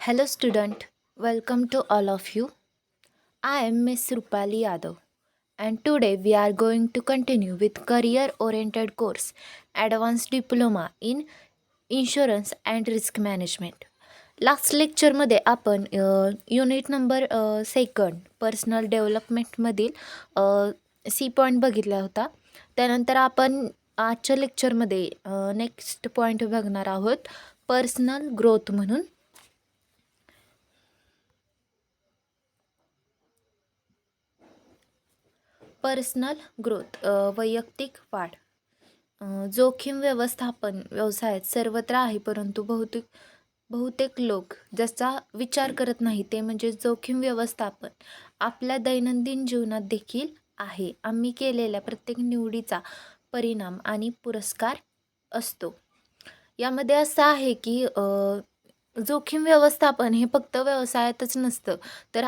Hello, student. Welcome to all of you. I am Miss Rupali Yadav, and today we are going to continue with career-oriented course, Advanced Diploma in Insurance and Risk Management. Last लेक्चरमध्ये आपण unit number second personal डेव्हलपमेंटमधील C point बघितला होता. त्यानंतर आपण आजच्या लेक्चरमध्ये next point बघणार आहोत पर्सनल ग्रोथ म्हणून. पर्सनल ग्रोथ वैयक्तिक वाढ. जोखीम व्यवस्थापन व्यवसायात सर्वत्र आहे, परंतु बहुतेक लोक ज्याचा विचार करत नाही ते म्हणजे जोखीम व्यवस्थापन आपल्या दैनंदिन जीवनात देखील आहे. आम्ही केलेल्या प्रत्येक निवडीचा परिणाम आणि पुरस्कार असतो. यामध्ये असं आहे की जोखीम व्यवस्थापन हे फक्त व्यवसायातच नसतं, तर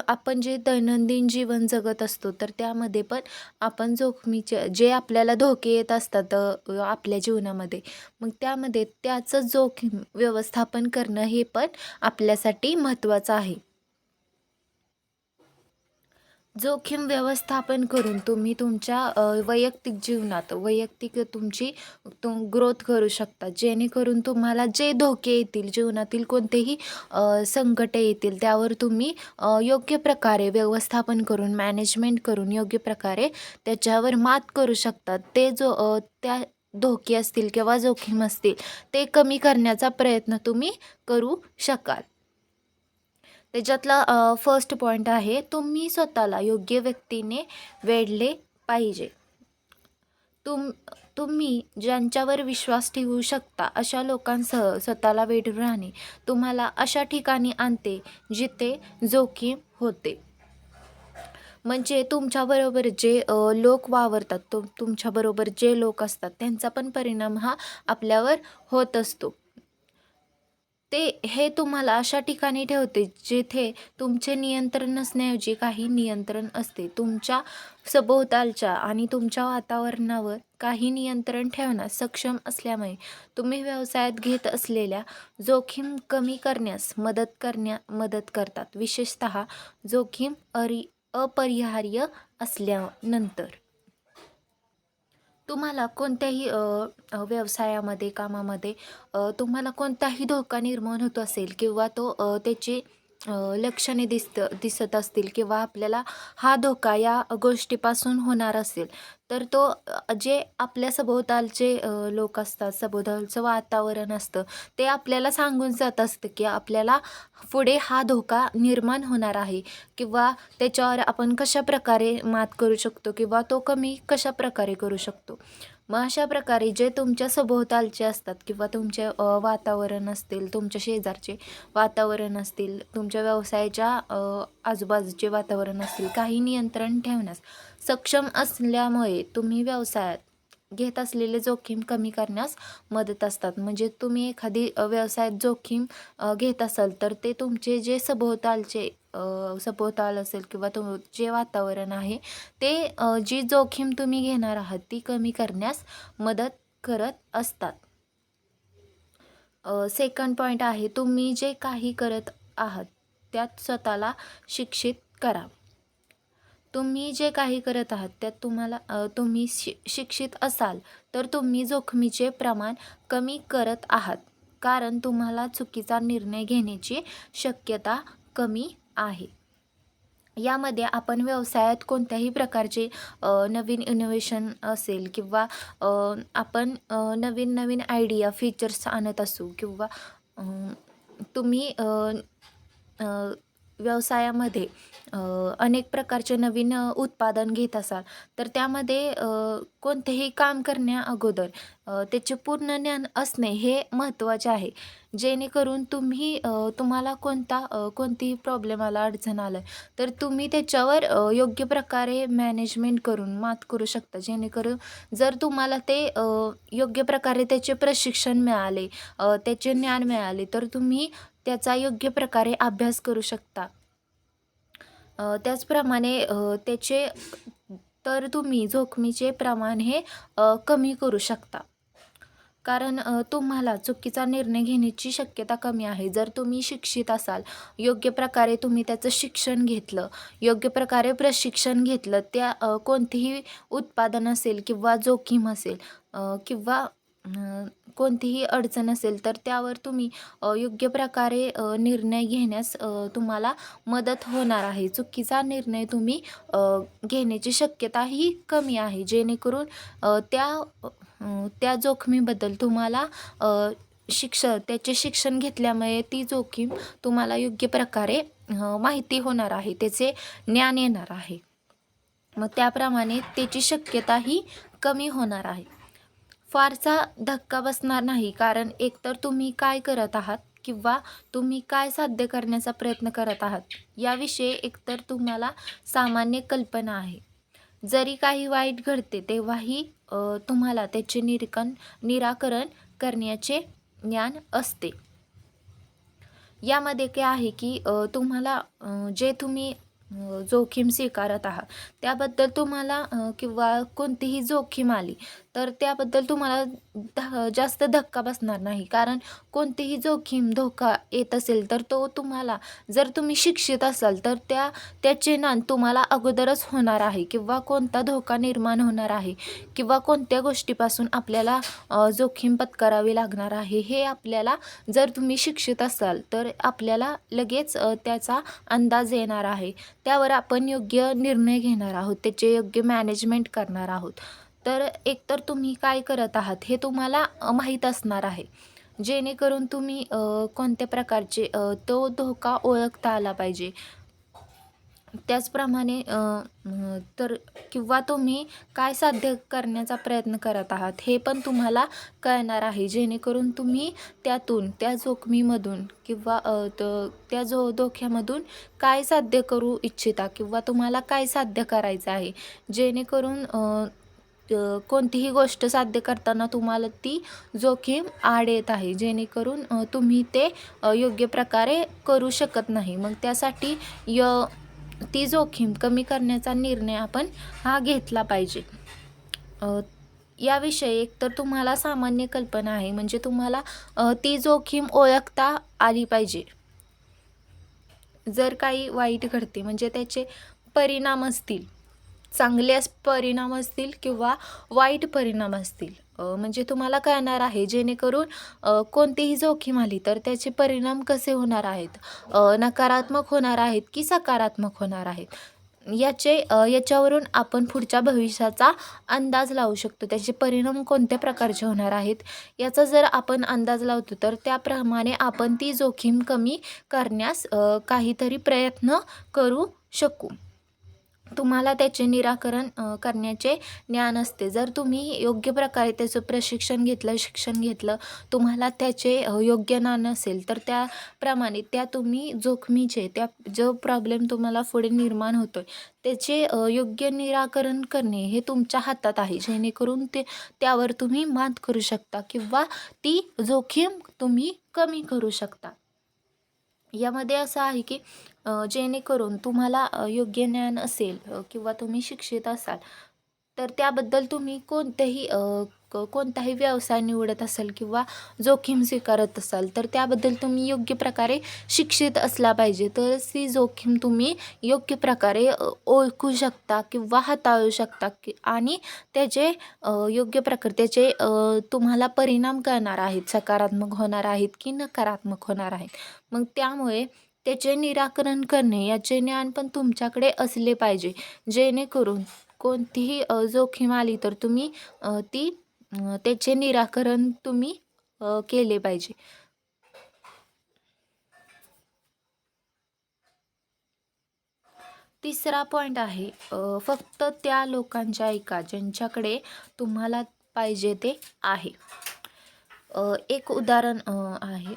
आपण जे दैनंदिन जीवन जगत असतो तर त्यामध्ये पण आपण जोखमीचे जे आपल्याला धोके येत असतात आपल्या जीवनामध्ये, मग त्यामध्ये त्याचं जोखीम व्यवस्थापन करणं हे पण आपल्यासाठी महत्त्वाचं आहे. जोखीम व्यवस्थापन करून तुम्ही तुमच्या वैयक्तिक जीवनात तुमची ग्रोथ करू शकता, जेणेकरून तुम्हाला जे धोके येतील जीवनातील कोणतेही संकटे येतील त्यावर तुम्ही योग्य प्रकारे व्यवस्थापन करून मॅनेजमेंट करून योग्य प्रकारे त्याच्यावर मात करू शकतात. ते त्या धोके असतील किंवा जोखीम असतील ते कमी करण्याचा प्रयत्न तुम्ही करू शकाल. त्याच्यातला फर्स्ट पॉईंट आहे, तुम्ही स्वतःला योग्य व्यक्तीने वेढले पाहिजे. तुम्ही ज्यांच्यावर विश्वास ठेवू शकता अशा लोकांसह स्वतःला वेढून राहणे तुम्हाला अशा ठिकाणी आणते जिथे जोखीम होते. म्हणजे तुमच्याबरोबर जे लोक वावरतात, तुमच्याबरोबर जे लोक असतात त्यांचा पण परिणाम हा आपल्यावर होत असतो. हे तुम्हाला अशा ठिकाणी ठेवते जिथे तुमचे नियंत्रण नसण्याऐवजी काही नियंत्रण असते. तुमच्या सभोवतालच्या आणि तुमच्या वातावरणावर काही नियंत्रण ठेवण्यास सक्षम असल्यामुळे तुम्ही व्यवसायात घेत असलेल्या जोखीम कमी करण्यास मदत करतात, विशेषतः जोखीम अपरिहार्य असल्यानंतर. तुम्हाला कोणत्याही व्यवसायामध्ये कामामध्ये तुम्हाला कोणताही धोका निर्माण होत असेल किंवा त्याची लक्षणे दिसत असतील किंवा आपल्याला हा धोका या गोष्टीपासून होणार असेल, तर जे आपल्या सभोवतालचे लोक असतात, सभोवतालचं वातावरण असतं ते आपल्याला सांगून जात असतं की आपल्याला पुढे हा धोका निर्माण होणार आहे किंवा त्याच्यावर आपण कशा प्रकारे मात करू शकतो किंवा तो कमी कशा प्रकारे करू शकतो. मग अशा प्रकारे जे तुमच्या सभोवतालचे असतात किंवा तुमचे वातावरण असतील, तुमच्या शेजारचे वातावरण असतील, तुमच्या व्यवसायाच्या आजूबाजूचे वातावरण असतील, काही नियंत्रण ठेवण्यास सक्षम असल्यामुळे तुम्ही व्यवसायात घेत असलेले जोखीम कमी करण्यास मदत असतात. म्हणजे तुम्ही एखादी व्यवसायात जोखीम घेत असाल तर ते तुमचे जे सभोवताल असेल किंवा जे वातावरण आहे ते जी जोखीम तुम्ही घेणार आहात ती कमी करण्यास मदत करत असतात. सेकंड पॉईंट आहे, तुम्ही जे काही करत आहात त्यात स्वतःला शिक्षित करा. तुम्ही जे काही करत आहात त्यात तुम्ही शिक्षित असाल तर तुम्ही जोखमीचे प्रमाण कमी करत आहात, कारण तुम्हाला चुकीचा निर्णय घेण्याची शक्यता कमी आहे. यामध्ये आपण व्यवसायात कोणत्याही प्रकारचे नवीन इनोव्हेशन असेल किंवा आपण नवीन नवीन आयडिया फीचर्स आणत असू किंवा तुम्ही व्यवसायामध्ये अनेक प्रकारचे नवीन उत्पादन घेत असाल तर त्यामध्ये कोणतेही काम करण्या अगोदर त्याचे पूर्ण ज्ञान असणे हे महत्त्वाचे आहे, जेणेकरून तुम्हाला कोणतीही प्रॉब्लेम आला, अडचण आलं तर तुम्ही त्याच्यावर योग्य प्रकारे मॅनेजमेंट करून मात करू शकता. जेणेकरून जर तुम्हाला ते योग्य प्रकारे त्याचे प्रशिक्षण मिळाले, त्याचे ज्ञान मिळाले तर तुम्ही त्याचा योग्य प्रकारे अभ्यास करू शकता. त्याचप्रमाणे तुम्ही जोखमीचे प्रमाण हे कमी करू शकता. कारण तुम्हाला चुकीचा निर्णय घेण्याची शक्यता कमी आहे. जर तुम्ही शिक्षित असाल, योग्य प्रकारे तुम्ही त्याचं शिक्षण घेतलं, योग्य प्रकारे प्रशिक्षण घेतलं, त्या कोणतेही उत्पादन असेल किंवा जोखीम असेल किंवा कोणतीही अडचण असेल, तर त्यावर तुम्ही योग्य प्रकारे निर्णय घेण्यास तुम्हाला मदत होणार आहे. चुकीचा निर्णय तुम्ही घेण्याची शक्यता ही कमी आहे. जेणेकरून त्या जोखमीबद्दल तुम्हाला त्याचे शिक्षण घेतल्यामुळे ती जोखीम तुम्हाला योग्य प्रकारे माहिती होणार आहे, त्याचे ज्ञान येणार आहे. मग त्याप्रमाणे त्याची शक्यता ही कमी होणार आहे. फारसा धक्का बसणार नाही, कारण एकतर तुम्ही काय करत आहात किंवा तुम्ही काय साध्य करण्याचा प्रयत्न करत आहात याविषयी एकतर तुम्हाला सामान्य कल्पना आहे. जरी काही वाईट घडते तेव्हाही तुम्हाला त्याचे निराकरण करण्याचे ज्ञान असते. यामध्ये काय आहे की तुम्हाला जे तुम्ही जोखीम स्वीकारत आहात त्याबद्दल तुम्हाला किंवा कोणतीही जोखीम आली तर त्याबद्दल तुम्हाला जास्त धक्का बसणार नाही. कारण कोणतीही धोका येत असेल तर तो तुम्हाला, जर तुम्ही शिक्षित असाल तर त्याचे ज्ञान तुम्हाला अगोदरच होणार आहे, किंवा कोणता धोका निर्माण होणार आहे किंवा कोणत्या गोष्टीपासून आपल्याला जोखीम पत्करावी लागणार आहे हे आपल्याला, जर तुम्ही शिक्षित असाल तर आपल्याला लगेच त्याचा अंदाज येणार आहे. त्यावर आपण योग्य निर्णय घेणार आहोत, त्याचे योग्य मॅनेजमेंट करणार आहोत. तर एकतर तुम्ही काय करत आहात हे तुम्हाला माहीत असणार आहे, जेणेकरून तुम्ही कोणत्या प्रकारचे तो धोका ओळखता आला पाहिजे. त्याचप्रमाणे तर किंवा तुम्ही काय साध्य करण्याचा प्रयत्न करत आहात हे पण तुम्हाला कळणार आहे, जेणेकरून तुम्ही त्या जोखमीमधून किंवा त्या धोक्यामधून काय साध्य करू इच्छिता किंवा तुम्हाला काय साध्य करायचं आहे, जेणेकरून कोणतीही गोष्ट साध्य करताना तुम्हाला ती जोखीम आड येत आहे, जेणेकरून तुम्ही ते योग्य प्रकारे करू शकत नाही. मग त्यासाठी ती जोखीम कमी करण्याचा निर्णय आपण हा घेतला पाहिजे. याविषयी एकतर तुम्हाला सामान्य कल्पना आहे, म्हणजे तुम्हाला ती जोखीम ओळखता आली पाहिजे. जर काही वाईट घडते म्हणजे त्याचे परिणाम असतील, चांगले परिणाम असतील किंवा वाईट परिणाम असतील, म्हणजे तुम्हाला कळणार आहे, जेणेकरून कोणतीही जोखीम आली तर त्याचे परिणाम कसे होणार आहेत, नकारात्मक होणार आहेत की सकारात्मक होणार आहेत, याच्यावरून आपण पुढच्या भविष्याचा अंदाज लावू शकतो. त्याचे परिणाम कोणत्या प्रकारचे होणार आहेत याचा जर आपण अंदाज लावतो तर त्याप्रमाणे आपण ती जोखीम कमी करण्यास काहीतरी प्रयत्न करू शकू. तुम्हाला त्याचे निराकरण करण्याचे ज्ञान असते. जर तुम्ही योग्य प्रकारे त्याचं प्रशिक्षण घेतलं, शिक्षण घेतलं, तुम्हाला त्याचे योग्य ज्ञान असेल तर त्याप्रमाणे तुम्ही जोखमीचे जो प्रॉब्लेम तुम्हाला पुढे निर्माण होतोय त्याचे योग्य निराकरण करणे हे तुमच्या हातात आहे, जेणेकरून त्यावर तुम्ही मात करू शकता किंवा ती जोखीम तुम्ही कमी करू शकता. यामध्ये असं आहे की जेणेकरून तुम्हाला योग्य ज्ञान असेल किंवा तुम्ही शिक्षित असाल तर त्याबद्दल तुम्ही कोणताही व्यवसाय निवडत असाल किंवा जोखीम स्वीकारत असाल तर त्याबद्दल तुम्ही योग्य प्रकारे शिक्षित असला पाहिजे. तरच ती जोखीम तुम्ही योग्य प्रकारे ओळखू शकता किंवा हाताळू शकता आणि त्याचे योग्य प्रकारे त्याचे तुम्हाला परिणाम करणार आहेत, सकारात्मक होणार आहेत की नकारात्मक होणार आहेत. मग त्यामुळे त्याचे निराकरण करणे याचे ज्ञान पण तुमच्याकडे असले पाहिजे, जेणेकरून कोणतीही जोखीम आली तर तुम्ही त्याचे निराकरण तुम्ही केले पाहिजे. तिसरा पॉईंट आहे फक्त त्या लोकांच्या ऐका ज्यांच्याकडे तुम्हाला पाहिजे ते आहे. एक उदाहरण आहे,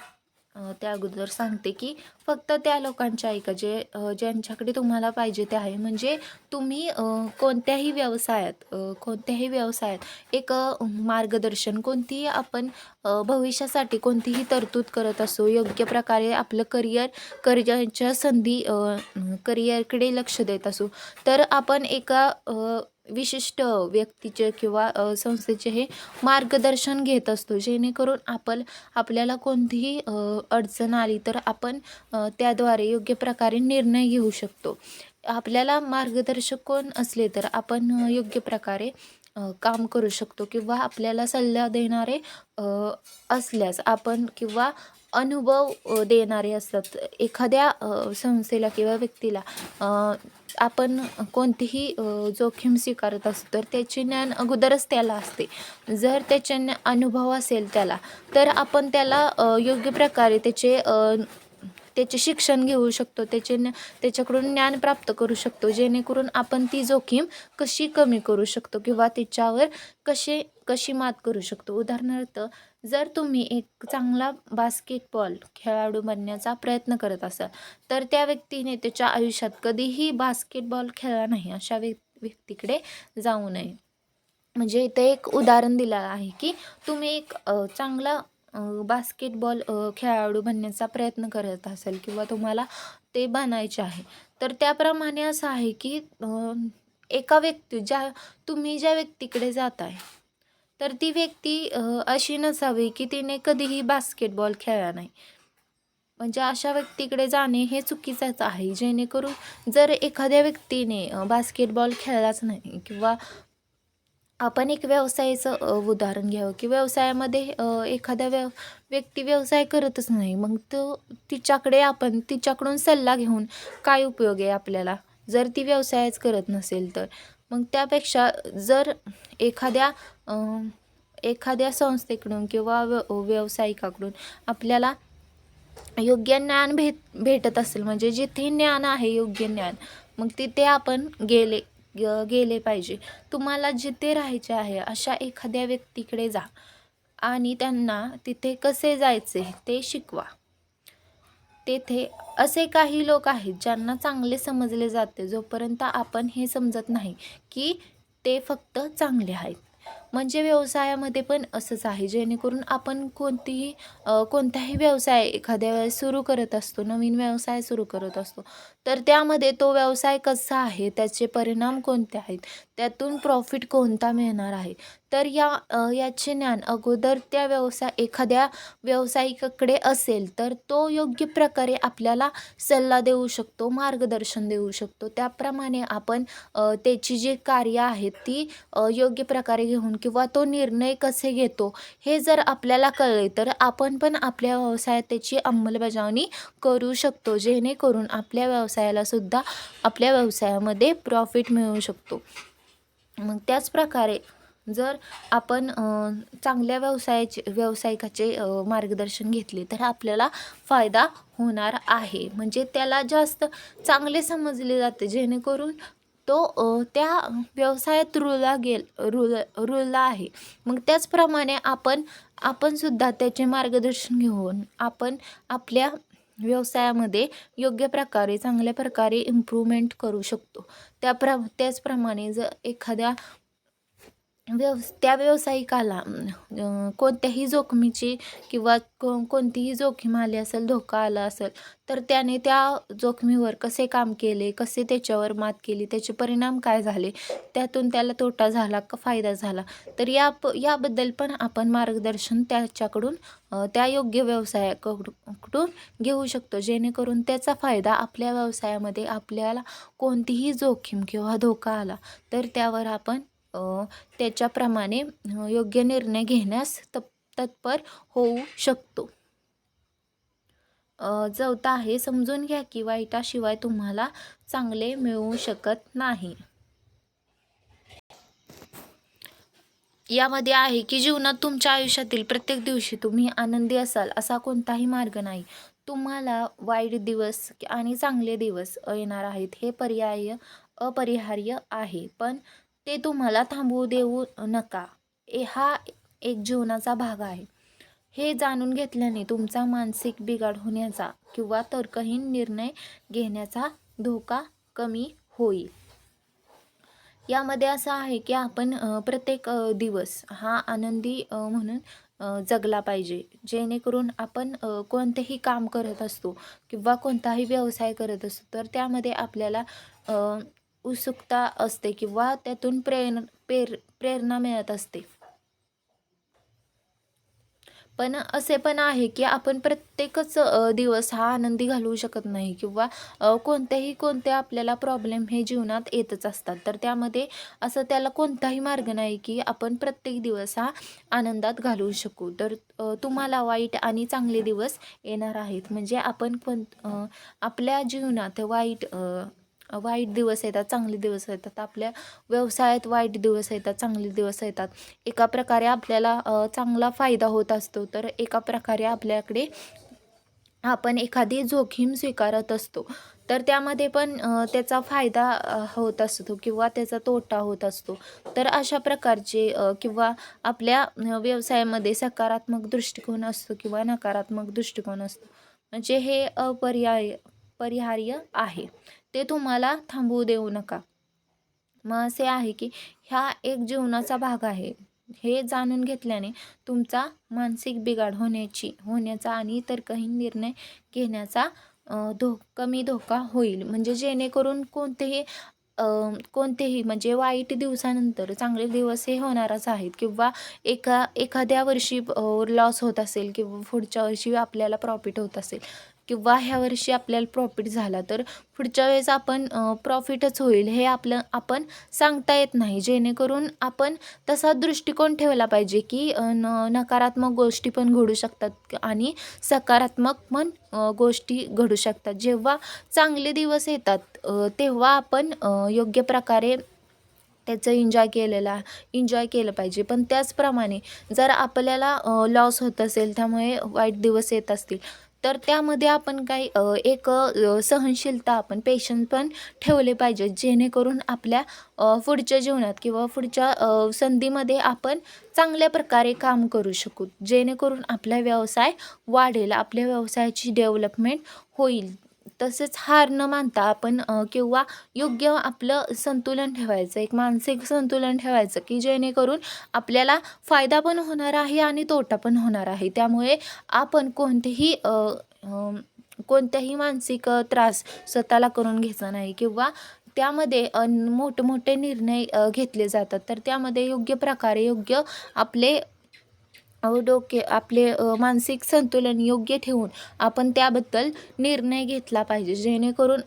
त्या अगोदर सांगते की फक्त त्या लोकांच्या ऐका ज्यांच्याकडे तुम्हाला पाहिजे ते आहे. म्हणजे तुम्ही कोणत्याही व्यवसायात एक मार्गदर्शन, कोणतीही आपण भविष्यासाठी कोणतीही तरतूद करत असो, योग्य प्रकारे आपलं करिअरच्या संधी करिअरकडे लक्ष देत असो, तर आपण एका विशिष्ट व्यक्तीचे किंवा संस्थेचे हे मार्गदर्शन घेत असतो, जेणेकरून आपल्याला कोणतीही अडचण आली तर आपण त्याद्वारे योग्य प्रकारे निर्णय घेऊ शकतो. आपल्याला मार्गदर्शक कोण असले तर आपण योग्य प्रकारे काम करू शकतो किंवा आपल्याला सल्ला देणारे असल्यास आपण किंवा अनुभव देणारे असतात एखाद्या संस्थेला किंवा व्यक्तीला आपण कोणतीही जोखीम स्वीकारत असतो तर त्याचे ज्ञान अगोदरच त्याला असते. जर त्याचे अनुभव असेल त्याला तर आपण त्याला योग्य प्रकारे त्याचे शिक्षण घेऊ शकतो, त्याच्याकडून ज्ञान प्राप्त करू शकतो, जेणेकरून आपण ती जोखीम कशी कमी करू शकतो किंवा तिच्यावर कशी मात करू शकतो. उदाहरणार्थ, जर तुम्ही एक चांगला बास्केटबॉल खेळाडू बनण्याचा प्रयत्न करत असाल तर त्या व्यक्तीने त्याच्या आयुष्यात कधीही बास्केटबॉल खेळला नाही अशा व्यक्तीकडे जाऊ नये. म्हणजे इथे एक उदाहरण दिलं आहे की तुम्ही एक चांगला बास्केटबॉल खेळाडू बनण्याचा प्रयत्न करत असाल किंवा तुम्हाला ते बनायचे आहे, तर त्याप्रमाणे असं आहे की एका तुम्ही ज्या व्यक्तीकडे जात आहे तर ती व्यक्ती अशी नसावी की तिने कधीही बास्केटबॉल खेळला नाही. म्हणजे अशा व्यक्तीकडे जाणे हे चुकीचंच आहे. जेणेकरून जर एखाद्या व्यक्तीने बास्केटबॉल खेळलाच नाही किंवा आपण एक व्यवसायाचं उदाहरण घ्यावं की व्यवसायामध्ये एखादा व्यक्ती व्यवसाय करतच नाही, मग आपण तिच्याकडून सल्ला घेऊन काय उपयोग आहे आपल्याला, जर ती व्यवसायच करत नसेल तर. मग त्यापेक्षा जर एखाद्या एखाद्या संस्थेकडून किंवा व्यावसायिकाकडून आपल्याला योग्य ज्ञान भेटत असेल, म्हणजे जिथे ज्ञान आहे योग्य ज्ञान, मग तिथे आपण गेले पाहिजे. तुम्हाला जिथे राहायचे आहे अशा एखाद्या व्यक्तीकडे जा आणि त्यांना तिथे कसे जायचे ते शिकवा. तेथे असे काही लोक आहेत ज्यांना चांगले समजले जाते, जोपर्यंत आपण हे समजत नाही की ते फक्त चांगले आहेत. म्हणजे व्यवसायामध्ये पण असंच आहे, जेणेकरून आपण कोणताही व्यवसाय एखाद्या वेळेस सुरू करत असतो, नवीन व्यवसाय सुरू करत असतो, तर त्यामध्ये तो व्यवसाय कसा आहे, त्याचे परिणाम कोणते आहेत, त्यातून प्रॉफिट कोणता मिळणार आहे, तर याचे ज्ञान अगोदर एखाद्या व्यावसायिकाकडे असेल तर तो योग्य प्रकारे आपल्याला सल्ला देऊ शकतो, मार्गदर्शन देऊ शकतो. त्याप्रमाणे आपण त्याची जी कार्य आहेत ती योग्य प्रकारे घेऊन किंवा तो निर्णय कसे घेतो हे जर आपल्याला कळले तर आपण पण आपल्या व्यवसायात त्याची अंमलबजावणी करू शकतो, जेणेकरून आपल्या व्यवसायामध्ये प्रॉफिट मिळू शकतो. मग त्याच प्रकारे जर आपण चांगल्या व्यावसायिकाचे मार्गदर्शन घेतले तर आपल्याला फायदा होणार आहे. म्हणजे त्याला जास्त चांगले समजले जाते, जेणेकरून तो त्या व्यवसायात रुळला आहे. मग त्याचप्रमाणे आपण सुद्धा त्याचे मार्गदर्शन घेऊन आपण आपल्या व्यवसायामध्ये योग्य प्रकारे चांगल्या प्रकारे इम्प्रूव्हमेंट करू शकतो. त्याचप्रमाणे जर एखाद्या त्या व्यावसायिकाला कोणत्याही जोखमीची किंवा कोणतीही जोखीम आली असेल, धोका आला असेल, तर त्याने त्या जोखमीवर कसे काम केले, कसे त्याच्यावर मात केली, त्याचे परिणाम काय झाले, त्यातून त्याला तोटा झाला का फायदा झाला, तर याबद्दल पण आपण मार्गदर्शन त्याच्याकडून त्या योग्य व्यवसायाकडून घेऊ शकतो, जेणेकरून त्याचा फायदा आपल्या व्यवसायामध्ये आपल्याला कोणतीही जोखीम किंवा धोका आला तर त्यावर आपण त्याच्याप्रमाणे योग्य निर्णय घेण्यास तत्पर होऊ शकतो. चौथा आहे, समजून घ्या की वाईटाशिवाय तुम्हाला चांगले मिळू शकत नाही. यामध्ये आहे की जीवनात तुमच्या आयुष्यातील प्रत्येक दिवशी तुम्ही आनंदी असाल असा कोणताही मार्ग नाही. तुम्हाला वाईट दिवस आणि चांगले दिवस येणार आहेत, हे अपरिहार्य आहे, पण ते तुम्हाला थांबवू देऊ नका. हा एक जीवनाचा भाग आहे. हे जाणून घेतल्याने तुमचा मानसिक बिघाड होण्याचा किंवा तर्कहीन निर्णय घेण्याचा धोका कमी होईल. यामध्ये असं आहे की आपण प्रत्येक दिवस हा आनंदी म्हणून जगला पाहिजे, जेणेकरून आपण कोणतेही काम करत असतो किंवा कोणताही व्यवसाय करत असतो तर त्यामध्ये आपल्याला उत्सुकता असते किंवा त्यातून प्रेरणा मिळत असते. पण असे पण आहे की आपण प्रत्येकच दिवस हा आनंदी घालवू शकत नाही किंवा कोणते आपल्याला प्रॉब्लेम हे जीवनात येतच असतात. तर त्यामध्ये असं त्याला कोणताही मार्ग नाही की आपण प्रत्येक दिवस हा आनंदात घालवू शकू. तर तुम्हाला वाईट आणि चांगले दिवस येणार आहेत. म्हणजे आपण आपल्या जीवनात वाईट दिवस येतात, चांगले दिवस येतात. आपल्या व्यवसायात वाईट दिवस येतात, चांगले दिवस येतात. एका प्रकारे आपल्याला चांगला फायदा होत असतो, तर एका प्रकारे आपल्याकडे आपण एखादी जोखीम स्वीकारत असतो. तर त्यामध्ये पण त्याचा फायदा होत असतो किंवा त्याचा तोटा होत असतो. तर अशा प्रकारचे किंवा आपल्या व्यवसायामध्ये सकारात्मक दृष्टिकोन असतो किंवा नकारात्मक दृष्टिकोन असतो. म्हणजे हे परिहार्य आहे. ते तुम्हाला थांबवू देऊ नका. मग असे आहे की हा एक जीवनाचा भाग आहे. हे जाणून घेतल्याने तुमचा मानसिक बिघाड होण्याचा आणि तर्कहीन निर्णय घेण्याचा कमी धोका होईल. म्हणजे जेणेकरून कोणतेही म्हणजे वाईट दिवसानंतर चांगले दिवस हे होणारच आहेत किंवा एखाद्या वर्षी लॉस होत असेल किंवा पुढच्या वर्षी आपल्याला प्रॉफिट होत असेल किंवा ह्या वर्षी आपल्याला प्रॉफिट झाला तर पुढच्या वेळेस आपण प्रॉफिटच होईल हे आपण सांगता येत नाही. जेणेकरून आपण तसा दृष्टिकोन ठेवला पाहिजे की नकारात्मक गोष्टी पण घडू शकतात आणि सकारात्मक पण गोष्टी घडू शकतात. जेव्हा चांगले दिवस येतात तेव्हा आपण योग्य प्रकारे त्याचं एन्जॉय केलं पाहिजे. पण त्याचप्रमाणे जर आपल्याला लॉस होत असेल, त्यामुळे वाईट दिवस येत असतील, तर त्यामध्ये आपण काही सहनशीलता आपण पेशन्स पण ठेवले पाहिजे. जेणेकरून आपल्या पुढच्या जीवनात किंवा पुढच्या संधीमध्ये आपण चांगल्या प्रकारे काम करू शकू. जेणेकरून आपला व्यवसाय वाढेल, आपल्या व्यवसायाची डेव्हलपमेंट होईल. तसेच हार न मानता आपण किंवा योग्य आपलं संतुलन ठेवायचं, एक मानसिक संतुलन ठेवायचं की जेणेकरून आपल्याला फायदा पण होणार आहे आणि तोटा पण होणार आहे. त्यामुळे आपण कोणत्याही मानसिक त्रास स्वतःला करून घ्यायचा नाही किंवा त्यामध्ये मोठमोठे निर्णय घेतले जातात. तर त्यामध्ये योग्य प्रकारे आपले आपले मानसिक संतुलन योग्य ठेवून आपण त्याबद्दल निर्णय घेतला पाहिजे. जेणेकरून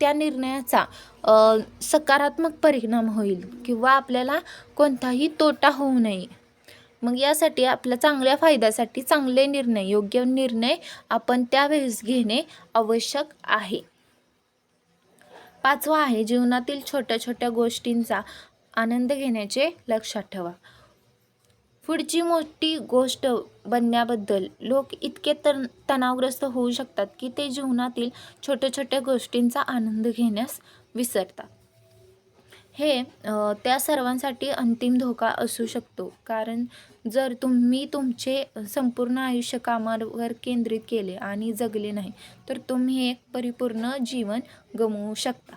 त्या निर्णयाचा सकारात्मक परिणाम होईल किंवा आपल्याला कोणताही तोटा होऊ नये. मग यासाठी आपल्या चांगल्या फायद्यासाठी योग्य निर्णय आपण त्यावेळेस घेणे आवश्यक आहे. 5वा आहे जीवनातील छोट्या छोट्या गोष्टींचा आनंद घेण्याचे लक्षात ठेवा. पुढची मोठी गोष्ट बनण्याबद्दल लोक इतके तणावग्रस्त होऊ शकतात की ते जीवनातील छोट्या छोट्या गोष्टींचा आनंद घेण्यास विसरतात. हे त्या सर्वांसाठी अंतिम धोका असू शकतो. कारण जर तुम्ही तुमचे संपूर्ण आयुष्य कामावर केंद्रित केले आणि जगले नाही तर तुम्ही एक परिपूर्ण जीवन गमावू शकता.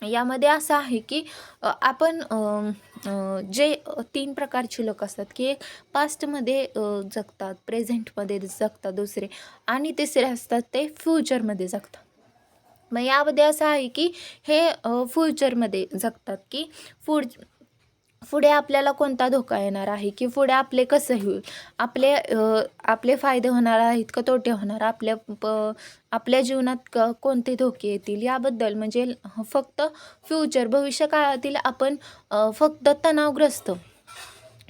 यामध्ये असं आहे की आपण जे 3 प्रकारचे लोक असतात की एक पास्टमध्ये जगतात, प्रेझेंटमध्ये जगतात दुसरे, आणि तिसरे असतात ते फ्युचरमध्ये जगतात. मग यामध्ये असं आहे की हे फ्युचरमध्ये जगतात की पुढे आपल्याला कोणता धोका येणार आहे की पुढे आपले कसं होईल, आपले फायदे होणार आहेत का तोटे होणार, आपल्या जीवनात कोणते धोके येतील याबद्दल, म्हणजे फक्त भविष्यकाळातील आपण फक्त तणावग्रस्त,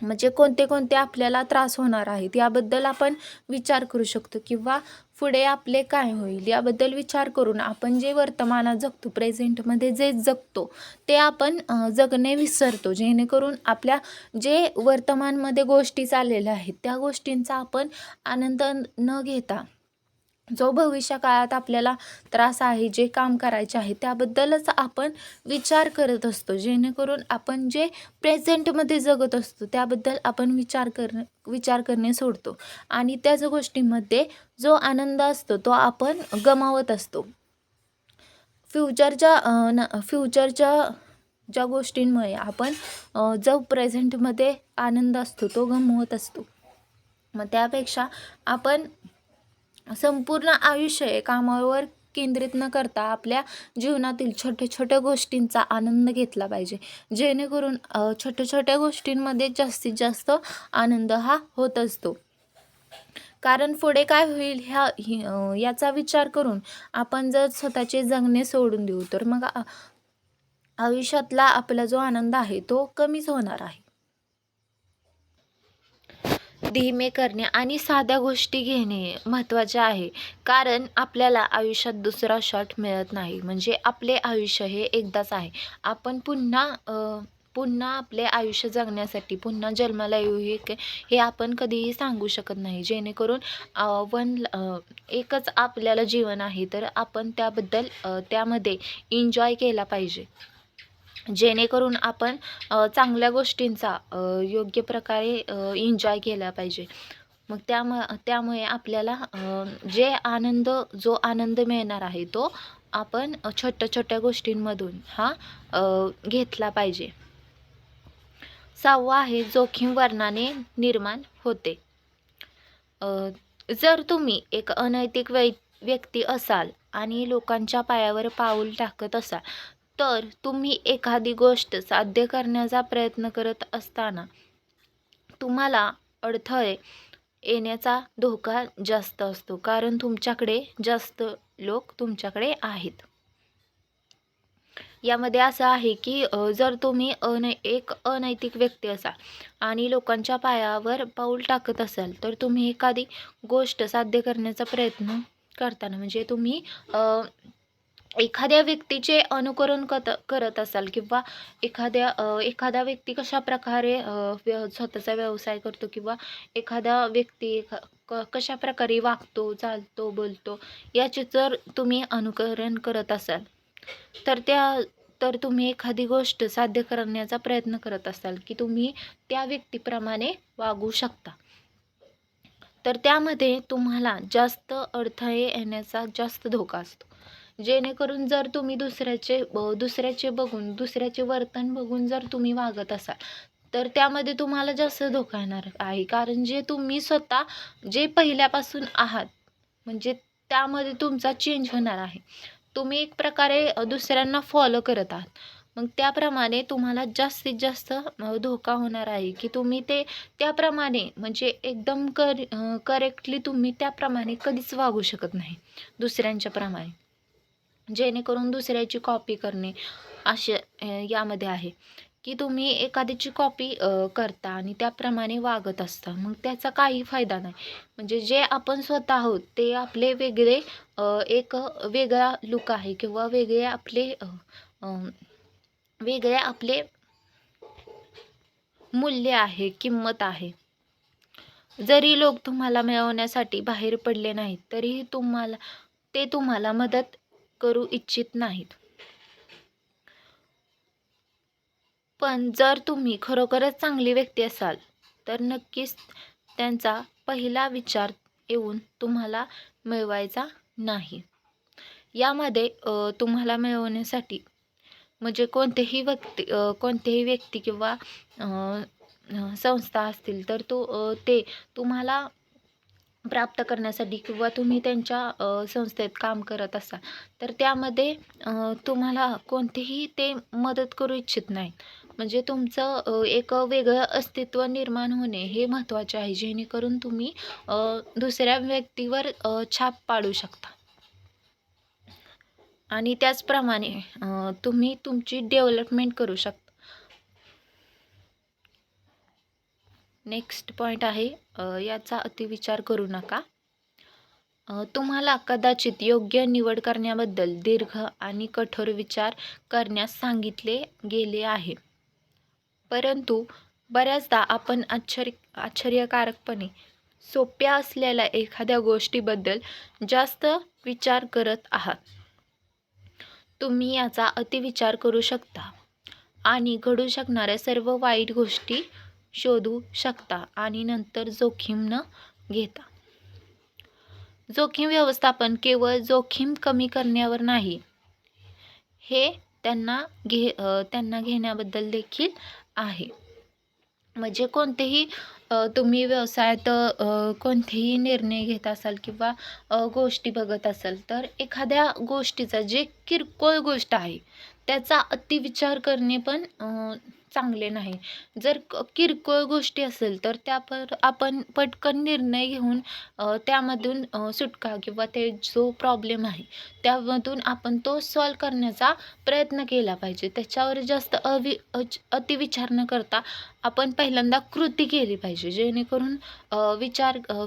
म्हणजे कोणते आपल्याला त्रास होणार आहेत याबद्दल आपण विचार करू शकतो किंवा पुढे आपले काय होईल याबद्दल विचार करून आपण जे वर्तमानात जगतो, प्रेझेंटमध्ये जे जगतो ते आपण जगणे विसरतो. जेणेकरून आपल्या जे वर्तमानमध्ये गोष्टी चाललेल्या आहेत त्या गोष्टींचा आपण आनंद न घेता जो भविष्य काळात आपल्याला त्रास आहे, जे काम करायचे आहे त्याबद्दलच आपण विचार करत असतो. जेणेकरून आपण जे प्रेझेंटमध्ये जगत असतो त्याबद्दल आपण विचार करणे सोडतो आणि त्याच गोष्टींमध्ये जो आनंद असतो तो आपण गमावत असतो. फ्युचरच्या ज्या गोष्टींमुळे आपण जो प्रेझेंटमध्ये आनंद असतो तो गमावत असतो. मग त्यापेक्षा आपण संपूर्ण आयुष्य कामावर केंद्रित न करता आपल्या जीवनातील छोट्या छोट्या गोष्टींचा आनंद घेतला पाहिजे, जेणेकरून छोट्या छोट्या गोष्टींमध्ये जास्तीत जास्त आनंद हा होत असतो. कारण पुढे काय होईल याचा विचार करून आपण जर स्वतःचे जगणे सोडून देऊ, तर मग आयुष्यातला आपला जो आनंद आहे तो कमीच होणार आहे. धीमे करणे आणि साध्या गोष्टी घेणे महत्त्वाचे आहे. कारण आपल्याला आयुष्यात दुसरा शॉट मिळत नाही. म्हणजे आपले आयुष्य हे एकदाच आहे. आपण पुन्हा आपले आयुष्य जगण्यासाठी पुन्हा जन्माला येऊ हे आपण कधीही सांगू शकत नाही. जेणेकरून एकच आपल्याला जीवन आहे, तर आपण त्यामध्ये एन्जॉय केला पाहिजे. जेणेकरून आपण चांगल्या गोष्टींचा योग्य प्रकारे एन्जॉय केला पाहिजे. मग त्यामुळे आपल्याला जो आनंद मिळणार आहे तो आपण छोट्या छोट्या गोष्टींमधून घेतला पाहिजे. 6वा आहे, जोखीम वर्णाने निर्माण होते. जर तुम्ही एक अनैतिक व्यक्ती असाल आणि लोकांच्या पायावर पाऊल टाकत असाल, तर तुम्ही एखादी गोष्ट साध्य करण्याचा प्रयत्न करत असताना तुम्हाला अडथळे येण्याचा धोका जास्त असतो. कारण तुमच्याकडे जास्त लोक तुमच्याकडे आहेत. यामध्ये असं आहे की जर तुम्ही एक अनैतिक व्यक्ती असाल आणि लोकांच्या पायावर पाऊल टाकत असाल, तर तुम्ही एखादी गोष्ट साध्य करण्याचा प्रयत्न करताना म्हणजे तुम्ही एखाद्या व्यक्तीचे अनुकरण करत असाल किंवा एखादा व्यक्ती कशा प्रकारे स्वतःचा व्यवसाय करतो किंवा एखादा व्यक्ती कशा प्रकारे वागतो, चालतो, बोलतो, याचे जर तुम्ही अनुकरण करत असाल, तर तुम्ही एखादी गोष्ट साध्य करण्याचा प्रयत्न करत असाल की तुम्ही त्या व्यक्तीप्रमाणे वागू शकता, तर त्यामध्ये तुम्हाला जास्त अडथळे येण्याचा जास्त धोका असतो. जेणेकरून जर तुम्ही दुसऱ्याचे वर्तन बघून जर तुम्ही वागत असाल, तर त्यामध्ये तुम्हाला जास्त धोका येणार आहे. कारण जे पहिल्यापासून आहात, म्हणजे त्यामध्ये तुमचा चेंज होणार आहे. तुम्ही एक प्रकारे दुसऱ्यांना फॉलो करत आहात. मग त्याप्रमाणे तुम्हाला जास्तीत जास्त धोका होणार आहे की तुम्ही त्याप्रमाणे म्हणजे एकदम करेक्टली तुम्ही त्याप्रमाणे कधीच वागू शकत नाही दुसऱ्यांच्या प्रमाणे. जेणेकरून दुसऱ्याची कॉपी करणे असे यामध्ये आहे की तुम्ही एखाद्याची कॉपी करता आणि त्याप्रमाणे वागत असता, मग त्याचा काही फायदा नाही. म्हणजे जे आपण स्वतः आहोत ते आपले एक वेगळा लुक आहे किंवा वेगळे आपले मूल्य आहे, किंमत आहे. जरी लोक तुम्हाला मिळवण्यासाठी बाहेर पडले नाहीत, तरीही ते तुम्हाला मदत करू इच्छित नाहीत. पण जर तुम्ही खरोखरच चांगली व्यक्ती असाल, तर नक्कीच त्यांचा पहिला विचार येऊन तुम्हाला मिळवायचा नाही. यामध्ये तुम्हाला मिळवण्यासाठी म्हणजे कोणतेही व्यक्ती किंवा संस्था असतील, तर ते तुम्हाला प्राप्त करण्यासाठी किंवा तुम्ही त्यांच्या संस्थेत काम करत असाल, तर त्यामध्ये तुम्हाला कोणतेही ते मदत करू इच्छित नाही. म्हणजे तुमचं एक वेगळं अस्तित्व निर्माण होणे हे महत्त्वाचे आहे, जेणेकरून तुम्ही दुसऱ्या व्यक्तीवर छाप पाडू शकता आणि त्याचप्रमाणे तुम्ही तुमची डेव्हलपमेंट करू शकता. नेक्स्ट पॉईंट आहे, याचा अतिविचार करू नका. तुम्हाला कदाचित योग्य निवड करण्याबद्दल दीर्घ आणि कठोर विचार करण्यास सांगितले गेले आहे, परंतु बऱ्याचदा आपण आश्चर्यकारकपणे सोप्या असलेल्या एखाद्या गोष्टीबद्दल जास्त विचार करत आहात. तुम्ही याचा अतिविचार करू शकता आणि घडू शकणाऱ्या सर्व वाईट गोष्टी शोधू शकता आणि नंतर जोखीम न घेता. जोखीम व्यवस्थापन केवळ जोखीम कमी करण्यावर नाही, हे त्यांना घेण्याबद्दल देखील आहे. म्हणजे कोणतेही तुम्ही व्यवसायात कोणतेही निर्णय घेत असाल किंवा गोष्टी बघत असाल, तर एखाद्या गोष्टीचा जे किरकोळ गोष्ट आहे त्याचा अतिविचार करणे पण चांगले नाही. जर किरकोळ गोष्टी असेल तर त्यावर आपण पटकन निर्णय घेऊन त्यामधून सुटका किंवा ते जो प्रॉब्लेम आहे त्यामधून आपण तो सॉल्व करण्याचा प्रयत्न केला पाहिजे. त्याच्यावर जास्त अतिविचार न करता आपण पहिल्यांदा कृती केली पाहिजे, जेणेकरून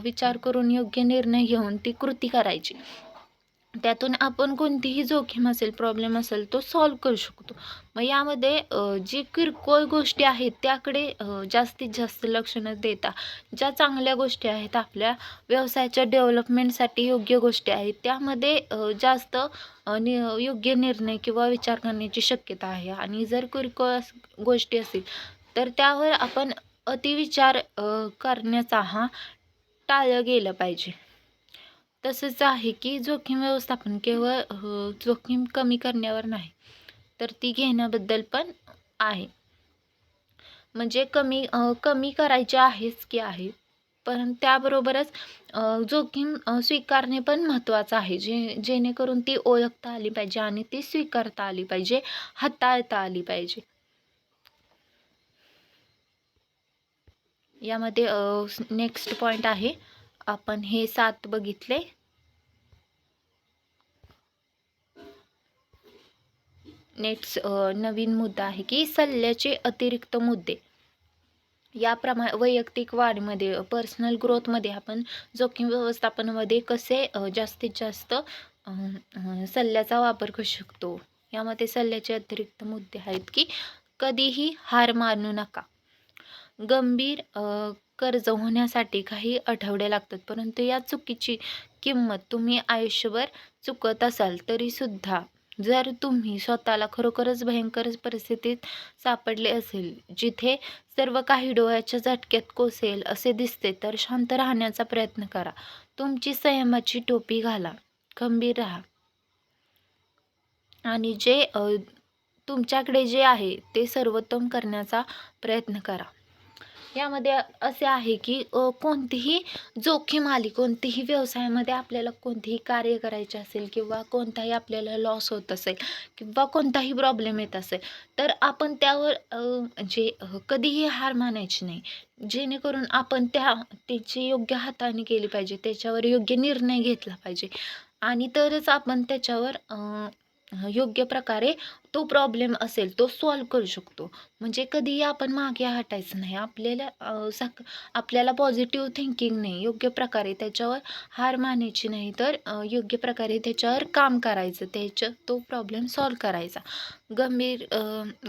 विचार करून योग्य निर्णय घेऊन ती कृती करायची. त्यातून आपण कोणतीही जोखीम असेल, प्रॉब्लेम असेल तो सॉल्व्ह करू शकतो. मग यामध्ये जी किरकोळ गोष्टी आहेत त्याकडे जास्तीत जास्त लक्ष न देता ज्या चांगल्या गोष्टी आहेत, आपल्या व्यवसायाच्या डेव्हलपमेंटसाठी योग्य गोष्टी आहेत, त्यामध्ये जास्त योग्य निर्णय किंवा विचार करण्याची शक्यता आहे. आणि जर किरकोळ गोष्टी असतील तर त्यावर आपण अतिविचार करण्याचा टाळलं गेलं पाहिजे. तसंच आहे की जोखीम व्यवस्थापन केवळ जोखीम कमी करण्यावर नाही, तर ती घेण्याबद्दल पण आहे. म्हणजे कमी करायची आहेच की आहे, पण त्याबरोबरच जोखीम स्वीकारणे पण महत्त्वाचं आहे, जेणेकरून ती ओळखता आली पाहिजे आणि ती स्वीकारता आली पाहिजे, हाताळता आली पाहिजे. यामध्ये नेक्स्ट पॉईंट आहे, आपण हे 7 बघितले. नेक्स्ट नवीन मुद्दा आहे की सल्ल्याचे अतिरिक्त मुद्दे. वैयक्तिक वाढीमध्ये, पर्सनल ग्रोथमध्ये आपण जोखीम व्यवस्थापनामध्ये कसे जास्तीत जास्त सल्ल्याचा वापर करू शकतो. यामध्ये सल्ल्याचे अतिरिक्त मुद्दे आहेत की कधीही हार मानू नका. गंभीर कर्ज होण्यासाठी काही आठवडे लागतात, परंतु या चुकीची किंमत तुम्ही आयुष्यभर चुकत असाल तरीसुद्धा जर तुम्ही स्वतःला खरोखरच भयंकर परिस्थितीत सापडले असेल, जिथे सर्व काही डोळ्याच्या झटक्यात कोसेल असे दिसते, तर शांत राहण्याचा प्रयत्न करा. तुमची संयमाची टोपी घाला, खंबीर राहा आणि तुमच्याकडे जे आहे ते सर्वोत्तम करण्याचा प्रयत्न करा. यामध्ये असे आहे की कोणतीही जोखीम आली, कोणतीही व्यवसायामध्ये आपल्याला कोणतेही कार्य करायचे असेल किंवा कोणताही आपल्याला लॉस होत असेल किंवा कोणताही प्रॉब्लेम येत असेल, तर आपण त्यावर कधीही हार मानायची नाही, जेणेकरून आपण त्याची योग्य हाताळणी केली पाहिजे, त्याच्यावर योग्य निर्णय घेतला पाहिजे आणि तरच आपण त्याच्यावर योग्य प्रकारे तो प्रॉब्लेम असेल तो सॉल्व करू शकतो. म्हणजे कधीही आपण मागे हटायचं नाही. आपल्याला पॉझिटिव्ह थिंकिंग नाही, योग्य प्रकारे त्याच्यावर हार मानायची नाही, तर योग्य प्रकारे त्याच्यावर काम करायचं, तो प्रॉब्लेम सॉल्व करायचा.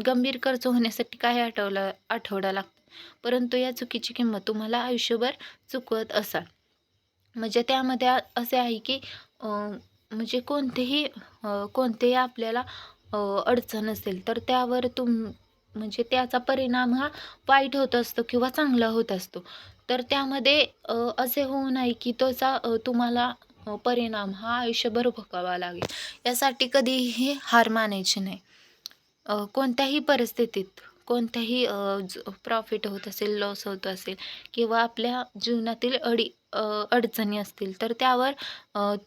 गंभीर कर्ज होण्यासाठी काही आठवडा लागतो, परंतु या चुकीची किंमत तुम्हाला आयुष्यभर चुकवत असाल. म्हणजे त्यामध्ये असे आहे की म्हणजे कोणतेही आपल्याला अडचण असेल तर त्यावर म्हणजे त्याचा परिणाम हा वाईट होत असतो किंवा चांगला होत असतो. तर त्यामध्ये असे होऊ नये की तुम्हाला परिणाम हा आयुष्यभर भोगावा लागेल. यासाठी कधीही हार मानायची नाही. कोणत्याही परिस्थितीत कोणत्याही प्रॉफिट होत असेल, लॉस होत असेल किंवा आपल्या जीवनातील अडचणी असतील, तर त्यावर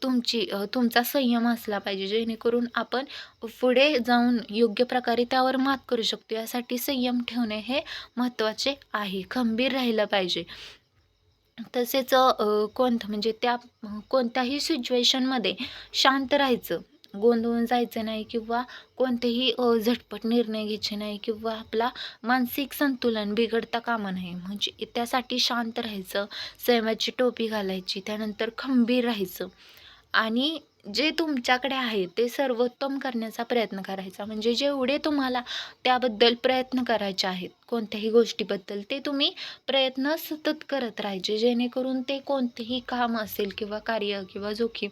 तुमचा संयम असला पाहिजे, जेणेकरून आपण पुढे जाऊन योग्य प्रकारे त्यावर मात करू शकतो. यासाठी संयम ठेवणे हे महत्त्वाचे आहे. खंबीर राहिलं पाहिजे. तसेच म्हणजे कोणत्याही सिच्युएशनमध्ये शांत राहायचं, गोंधळून जायचं नाही किंवा कोणतेही झटपट निर्णय घ्यायचे नाही किंवा आपला मानसिक संतुलन बिघडता कामा नये. म्हणजे त्यासाठी शांत राहायचं, संयमाची टोपी घालायची, त्यानंतर खंबीर राहायचं आणि जे तुमच्याकडे आहे ते सर्वोत्तम करण्याचा प्रयत्न करायचा. म्हणजे जेवढे तुम्हाला त्याबद्दल प्रयत्न करायचे आहेत, कोणत्याही गोष्टीबद्दल, ते तुम्ही प्रयत्न सतत करत राहायचे, जेणेकरून ते कोणतेही काम असेल किंवा कार्य किंवा जोखीम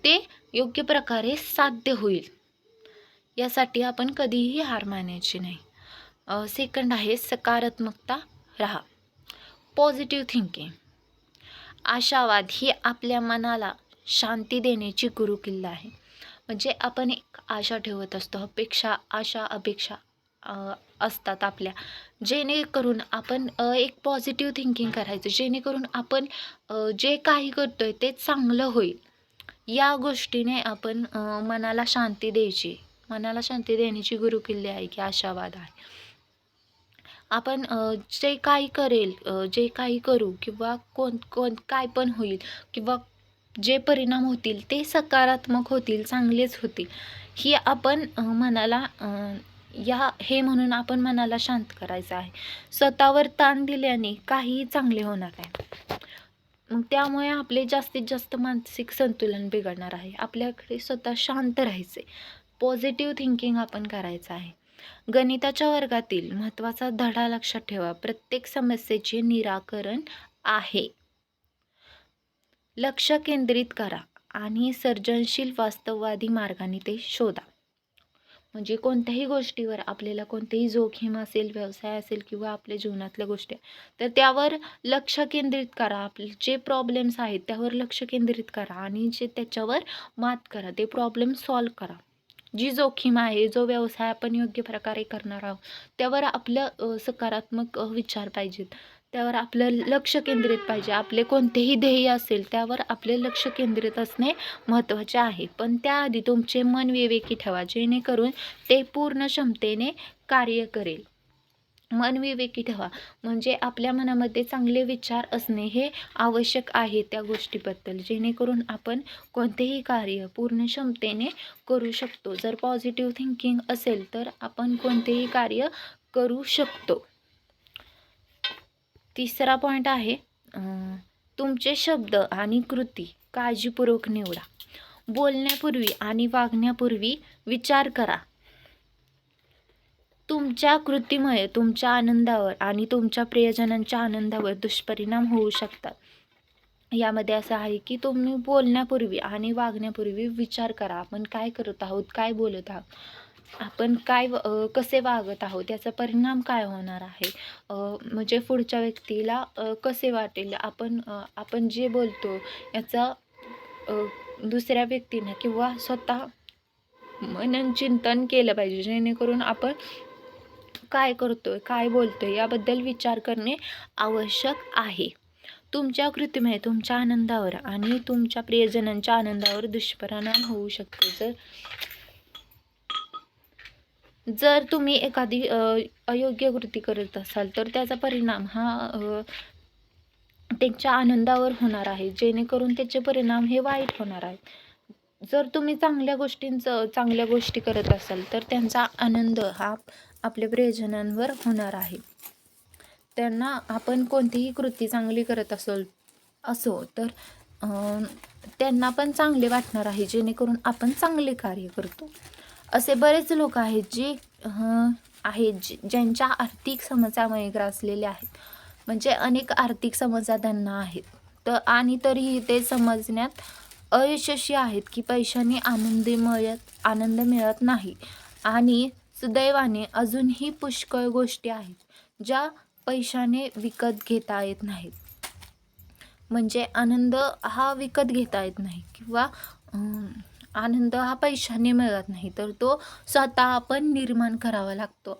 ते योग्य प्रकारे साध्य होईल. यासाठी आपण कधीही हार मानायची नाही. सेकंड आहे सकारात्मकता राहा, पॉझिटिव्ह थिंकिंग. आशावाद ही आपल्या मनाला शांती देण्याची गुरुकिल्ला आहे. म्हणजे आपण एक आशा ठेवत असतो, आशा अपेक्षा असतात आपल्या, जेणेकरून आपण एक पॉझिटिव्ह थिंकिंग करायचं, जेणेकरून आपण जे काही करतोय ते चांगलं होईल. या गोष्टीने आपण मनाला शांती द्यायची. मनाला शांती देण्याची गुरुकिल्ली आहे की आशावाद आहे. आपण जे काही करेल, जे काही करू किंवा कोण कोण काय पण होईल किंवा जे परिणाम होतील ते सकारात्मक होतील, चांगलेच होतील. ही आपण मनाला हे म्हणून आपण मनाला शांत करायचं आहे. स्वतःवर ताण दिल्याने काहीही चांगले होणार आहे. मग त्यामुळे आपले जास्तीत जास्त मानसिक संतुलन बिघडणार आहे. आपल्याकडे स्वतः शांत राहायचे, पॉझिटिव्ह थिंकिंग आपण करायचं आहे. गणिताच्या वर्गातील महत्त्वाचा धडा लक्षात ठेवा. प्रत्येक समस्येचे निराकरण आहे. लक्ष केंद्रित करा आणि सर्जनशील वास्तववादी मार्गाने ते शोधा. म्हणजे कोणत्याही गोष्टीवर आपल्याला कोणतेही जोखीम असेल, व्यवसाय असेल किंवा आपल्या जीवनातल्या गोष्टी, तर त्यावर लक्ष केंद्रित करा. आपले जे प्रॉब्लेम्स आहेत त्यावर लक्ष केंद्रित करा आणि जे त्याच्यावर मात करा, ते प्रॉब्लेम सॉल्व्ह करा. जी जोखीम आहे, जो व्यवसाय आपण योग्य प्रकारे करणार आहोत, त्यावर आपलं सकारात्मक विचार पाहिजेत. त्यावर आपलं लक्ष केंद्रित पाहिजे. आपले कोणतेही ध्येय असेल त्यावर आपले लक्ष केंद्रित असणे महत्त्वाचे आहे. पण त्याआधी तुमचे मन विवेकी ठेवा, जेणेकरून ते पूर्ण क्षमतेने कार्य करेल. मन विवेकी ठेवा म्हणजे आपल्या मनामध्ये चांगले विचार असणे हे आवश्यक आहे त्या गोष्टीबद्दल, जेणेकरून आपण कोणतेही कार्य पूर्ण क्षमतेने करू शकतो. जर पॉझिटिव्ह थिंकिंग असेल तर आपण कोणतेही कार्य करू शकतो. तिसरा पॉईंट आहे, तुमचे शब्द आणि कृती काळजीपूर्वक निवडा. बोलण्यापूर्वी आणि वागण्यापूर्वी विचार करा. तुमच्या कृतीमुळे तुमच्या आनंदावर आणि तुमच्या प्रियजनांच्या आनंदावर दुष्परिणाम होऊ शकतात. यामध्ये असं आहे की तुम्ही बोलण्यापूर्वी आणि वागण्यापूर्वी विचार करा. आपण काय करत आहोत, काय बोलत आहोत, आपण कसे वागत आहोत, याचा परिणाम काय होणार आहे, म्हणजे पुढच्या व्यक्तीला कसे वाटेल, आपण जे बोलतो याचा दुसऱ्या व्यक्तीनं किंवा स्वतः मनन चिंतन केलं पाहिजे, जेणेकरून आपण काय करतोय, काय बोलतोय याबद्दल विचार करणे आवश्यक आहे. तुमच्या कृतीमुळे तुमच्या आनंदावर आणि तुमच्या प्रियजनांच्या आनंदावर दुष्परिणाम होऊ शकतो. जर तुम्ही एखादी अयोग्य कृती करत असाल तर त्याचा परिणाम हा त्यांच्या आनंदावर होणार आहे, जेणेकरून त्याचे परिणाम हे वाईट होणार आहेत. जर तुम्ही चांगल्या गोष्टी करत असाल तर त्यांचा आनंद हा आपल्या प्रियजनांवर होणार आहे. त्यांना आपण कोणतीही कृती चांगली करत असो तर त्यांना पण चांगले वाटणार आहे, जेणेकरून आपण चांगले कार्य करतो. असे बरेच लोक आहेत ज्यांच्या आर्थिक समस्यामुळे ग्रासलेले आहेत. म्हणजे अनेक आर्थिक समस्या त्यांना आहेत आणि तरीही ते समजण्यात अयशस्वी आहेत की पैशाने आनंद मिळत नाही. आणि सुदैवाने अजूनही पुष्कळ गोष्टी आहेत ज्या पैशाने विकत घेता येत नाहीत. म्हणजे आनंद हा विकत घेता येत नाही किंवा आनंद हा पैशाने मिळत नाही, तर तो स्वतः आपण निर्माण करावा लागतो.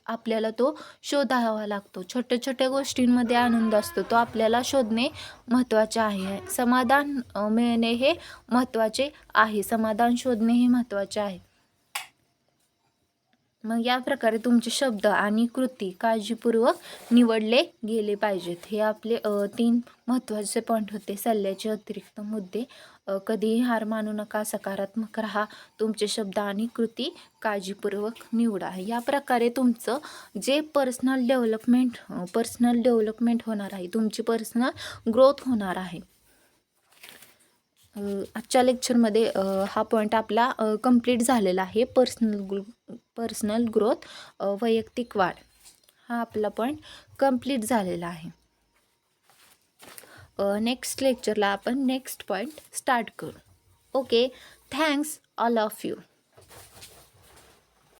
आपल्याला तो शोधावा लागतो. छोट्या छोट्या गोष्टींमध्ये आनंद असतो, तो आपल्याला शोधणे महत्त्वाचे आहे. समाधान मिळणे हे महत्त्वाचे आहे. समाधान शोधणे हे महत्त्वाचे आहे. मग या प्रकारे तुमचे शब्द आणि कृती काळजीपूर्वक निवडले गेले पाहिजेत. हे आपले 3 महत्त्वाचे पॉईंट होते. सल्ल्याचे अतिरिक्त मुद्दे. कधीही हार मानू नका, सकारात्मक राहा, तुमचे शब्द आणि कृती काळजीपूर्वक निवडा. या प्रकारे तुमचं जे पर्सनल डेव्हलपमेंट होणार आहे, तुमची पर्सनल ग्रोथ होणार आहे. आजच्या लेक्चरमध्ये हा पॉईंट आपला कंप्लीट झालेला आहे. पर्सनल ग्रोथ, वैयक्तिक वाढ, हा आपला पॉईंट कंप्लीट झालेला आहे. नेक्स्ट लेक्चरला आपण नेक्स्ट पॉईंट स्टार्ट करू. Okay, thanks all of you.